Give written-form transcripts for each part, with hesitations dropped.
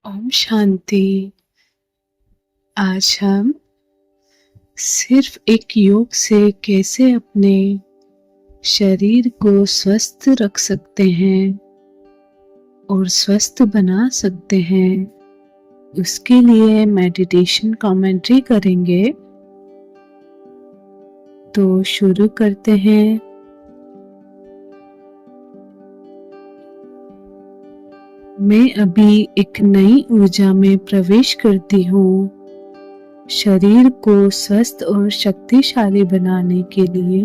ओम शांति। आज हम सिर्फ एक योग से कैसे अपने शरीर को स्वस्थ रख सकते हैं और स्वस्थ बना सकते हैं, उसके लिए मेडिटेशन कमेंट्री करेंगे। तो शुरू करते हैं। मैं अभी एक नई ऊर्जा में प्रवेश करती हूँ। शरीर को स्वस्थ और शक्तिशाली बनाने के लिए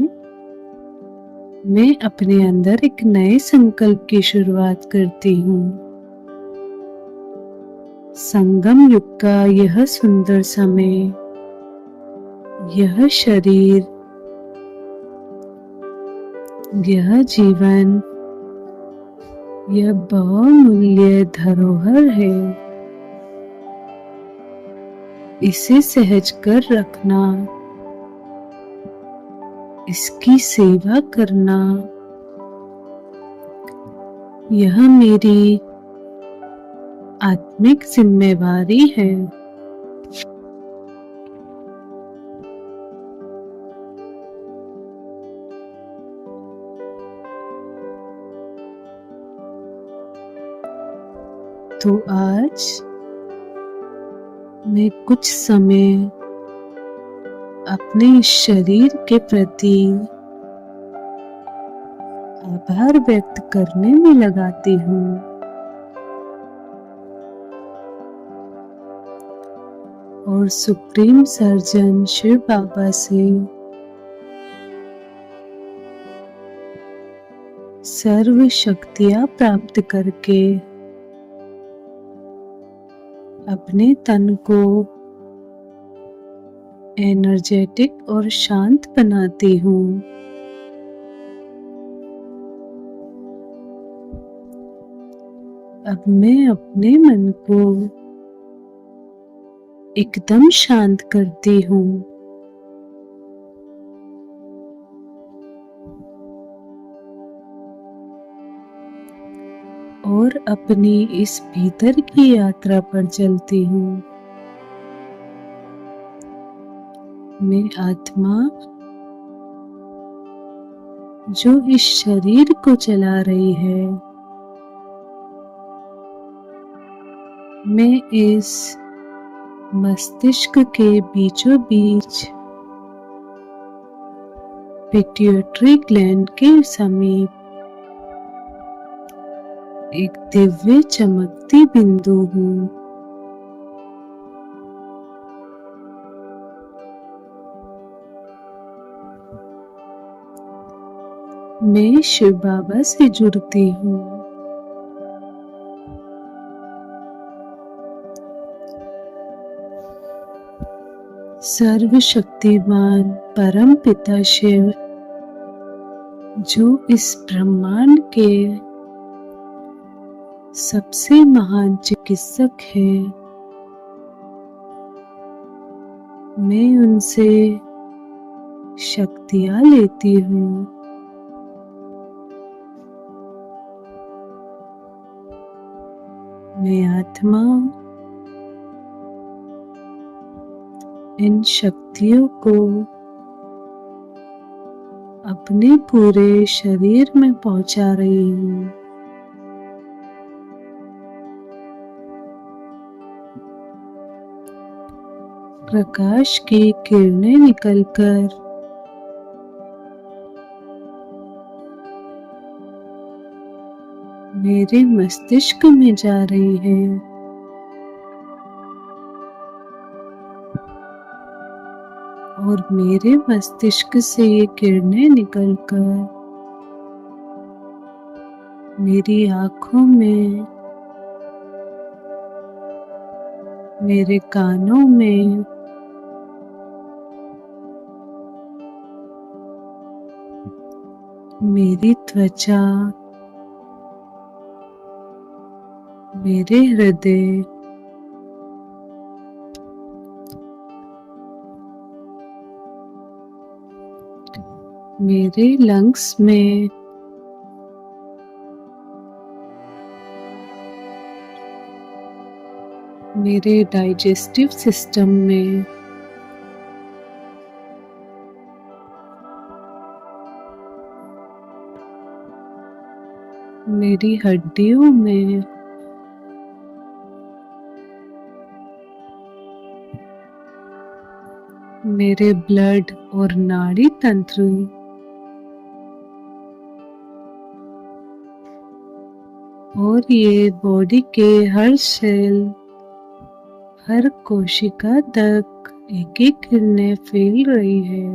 मैं अपने अंदर एक नए संकल्प की शुरुआत करती हूँ। संगम युग का यह सुंदर समय, यह शरीर, यह जीवन, यह बहुमूल्य धरोहर है। इसे सहज कर रखना, इसकी सेवा करना, यह मेरी आत्मिक जिम्मेवारी है। तो आज मैं कुछ समय अपने शरीर के प्रति आभार व्यक्त करने में लगाती हूँ और सुप्रीम सर्जन शिव बाबा से सर्व शक्तियाँ प्राप्त करके अपने तन को एनर्जेटिक और शांत बनाती हूँ। अब मैं अपने मन को एकदम शांत करती हूँ और अपनी इस भीतर की यात्रा पर चलती हूँ। मैं आत्मा जो इस शरीर को चला रही है, मैं इस मस्तिष्क के बीचों बीच पिट्यूटरी ग्लैंड के समीप एक दिव्य चमकती बिंदु हूँ। मैं शिव बाबा से जुड़ती हूँ। सर्वशक्तिमान परम पिता शिव, जो इस ब्रह्मांड के सबसे महान चिकित्सक हैं, मैं उनसे शक्तियाँ लेती हूँ। मैं आत्मा इन शक्तियों को अपने पूरे शरीर में पहुंचा रही हूँ। प्रकाश की किरणें निकलकर मेरे मस्तिष्क में जा रही है और मेरे मस्तिष्क से ये किरणें निकलकर मेरी आँखों में, मेरे कानों में, मेरी त्वचा, मेरे हृदय, मेरे लंग्स में, मेरे डाइजेस्टिव सिस्टम में, मेरी हड्डियों में, मेरे ब्लड और नाड़ी तंत्र, और ये बॉडी के हर सेल, हर कोशिका तक एक एक किरणें फैल रही है।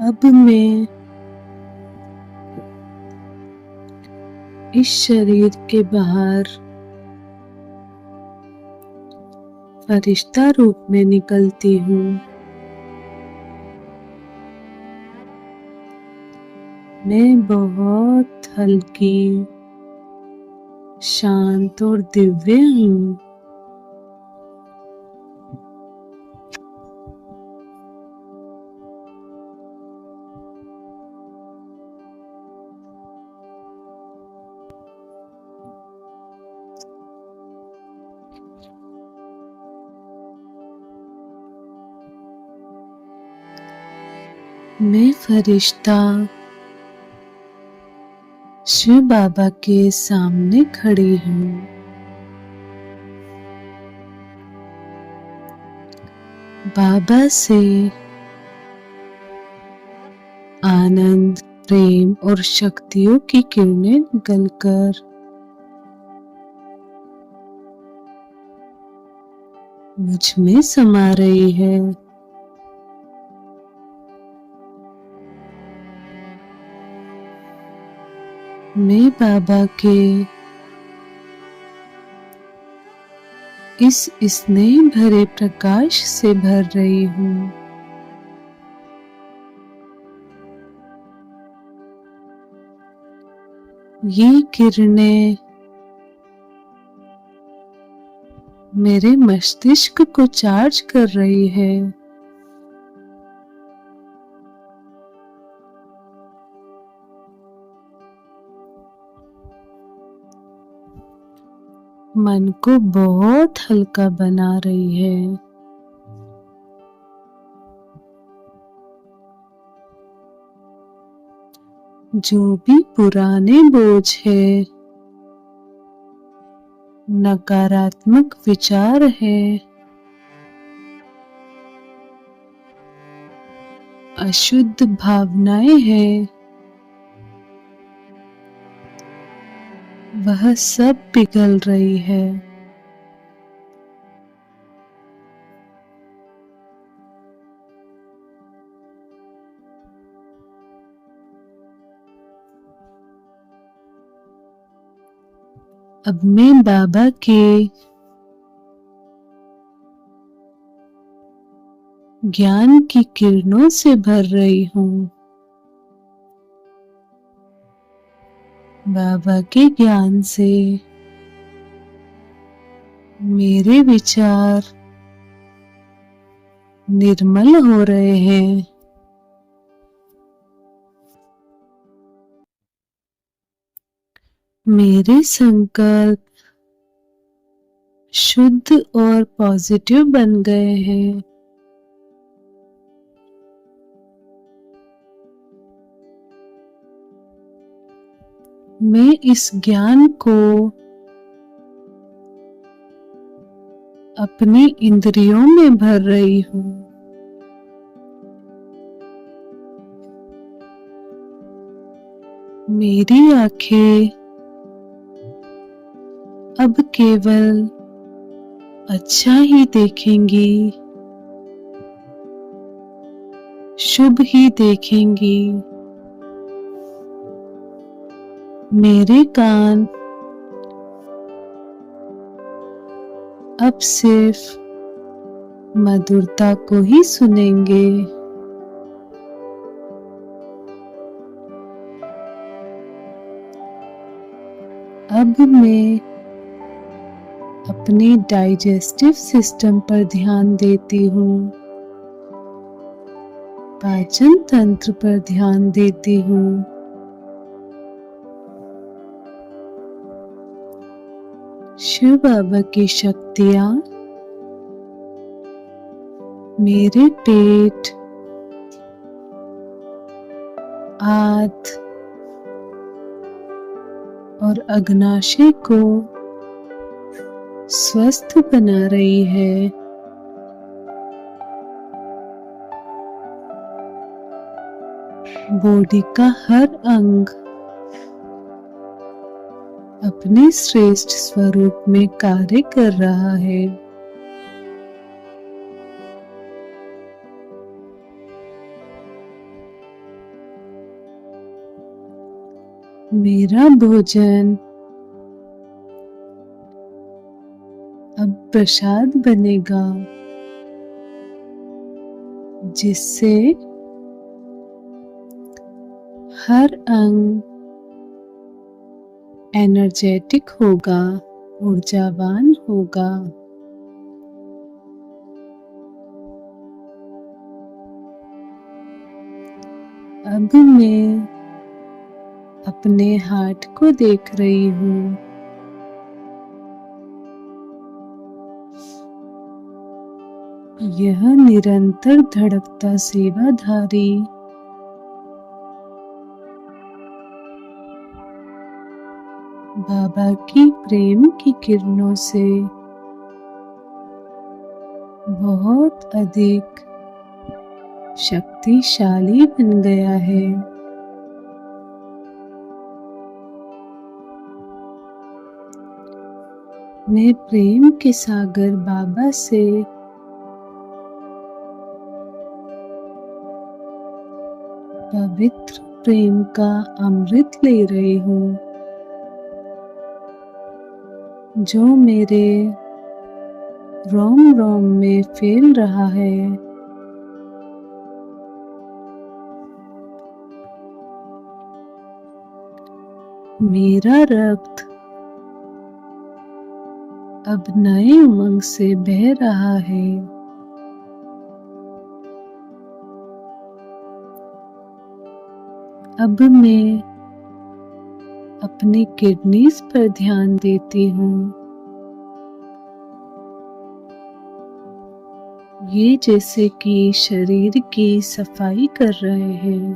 अब मैं इस शरीर के बाहर फरिश्ता रूप में निकलती हूँ। मैं बहुत हल्की, शांत और दिव्य हूँ। मैं फरिश्ता शिव बाबा के सामने खड़ी हूँ। बाबा से आनंद, प्रेम और शक्तियों की किरणें निकलकर मुझ में समा रही है। मैं बाबा के इस स्नेह भरे प्रकाश से भर रही हूँ। ये किरणें मेरे मस्तिष्क को चार्ज कर रही है। मन को बहुत हल्का बना रही है। जो भी पुराने बोझ है, नकारात्मक विचार है, अशुद्ध भावनाएं हैं, वह सब पिघल रही है। अब मैं बाबा के ज्ञान की किरणों से भर रही हूँ। बाबा के ज्ञान से मेरे विचार निर्मल हो रहे हैं। मेरे संकल्प शुद्ध और पॉजिटिव बन गए हैं। मैं इस ज्ञान को अपने इंद्रियों में भर रही हूँ। मेरी आंखें अब केवल अच्छा ही देखेंगी, शुभ ही देखेंगी। मेरे कान अब सिर्फ मधुरता को ही सुनेंगे। अब मैं अपने डाइजेस्टिव सिस्टम पर ध्यान देती हूँ, पाचन तंत्र पर ध्यान देती हूँ। शिव बाबा की शक्तियाँ मेरे पेट, आंत और अग्नाशय को स्वस्थ बना रही है। बॉडी का हर अंग अपने श्रेष्ठ स्वरूप में कार्य कर रहा है। मेरा भोजन अब प्रसाद बनेगा, जिससे हर अंग एनर्जेटिक होगा, ऊर्जावान होगा। अब मैं अपने हार्ट को देख रही हूँ। यह निरंतर धड़कता सेवाधारी बाबा की प्रेम की किरणों से बहुत अधिक शक्तिशाली बन गया है। मैं प्रेम के सागर बाबा से पवित्र प्रेम का अमृत ले रही हूँ, जो मेरे रोम रोम में फैल रहा है। मेरा रक्त अब नए उमंग से बह रहा है। अब मैं अपनी किडनीज पर ध्यान देती हूँ। ये जैसे कि शरीर की सफाई कर रहे हैं।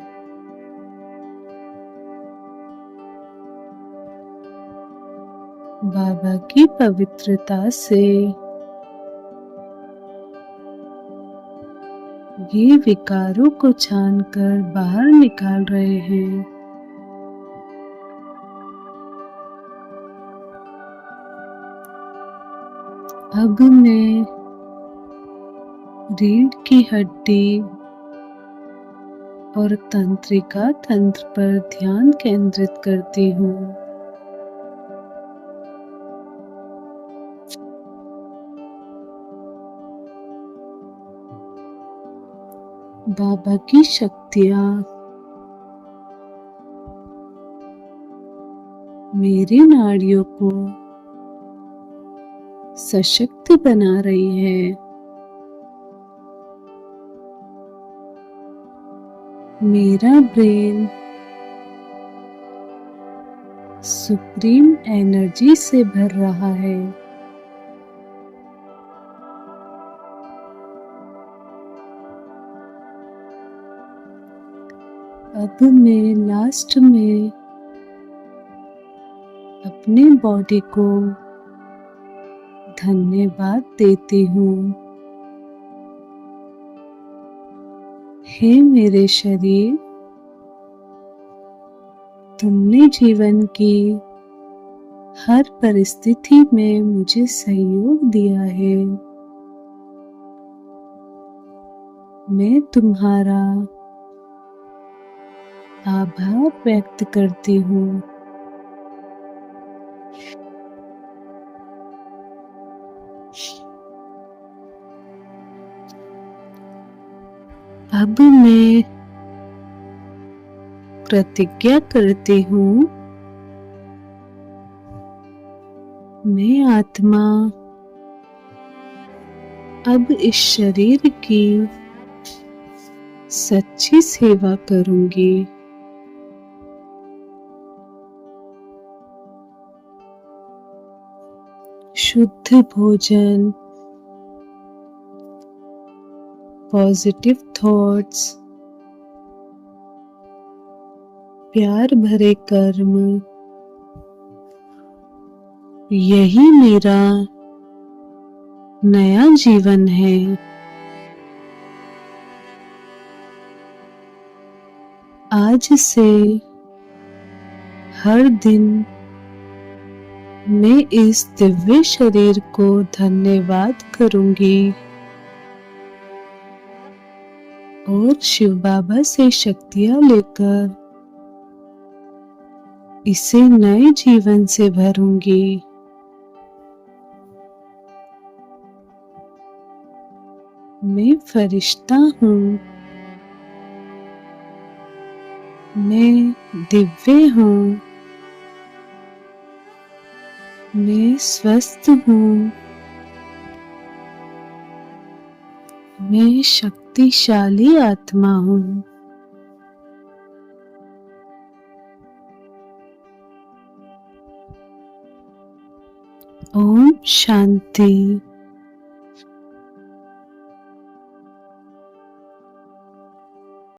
बाबा की पवित्रता से ये विकारों को छानकर बाहर निकाल रहे हैं। अब मैं रीढ़ की हड्डी और तंत्रिका तंत्र पर ध्यान केंद्रित करती हूँ। बाबा की शक्तियाँ मेरी नाड़ियों को सशक्त बना रही है। मेरा ब्रेन सुप्रीम एनर्जी से भर रहा है। अब मैं लास्ट में अपनी बॉडी को धन्यवाद देती हूँ। हे मेरे शरीर, तुमने जीवन की हर परिस्थिति में मुझे सहयोग दिया है। मैं तुम्हारा आभार व्यक्त करती हूँ। अब मैं प्रतिज्ञा करती हूँ, मैं आत्मा अब इस शरीर की सच्ची सेवा करूंगी। शुद्ध भोजन, पॉजिटिव थॉट्स, प्यार भरे कर्म, यही मेरा नया जीवन है। आज से हर दिन मैं इस दिव्य शरीर को धन्यवाद करूंगी और शिव बाबा से शक्तियां लेकर इसे नए जीवन से भरूंगी। मैं फरिश्ता हूँ, मैं दिव्य हूँ, मैं स्वस्थ हूँ, मैं शक्तिशाली आत्मा हूँ। ओम शांति।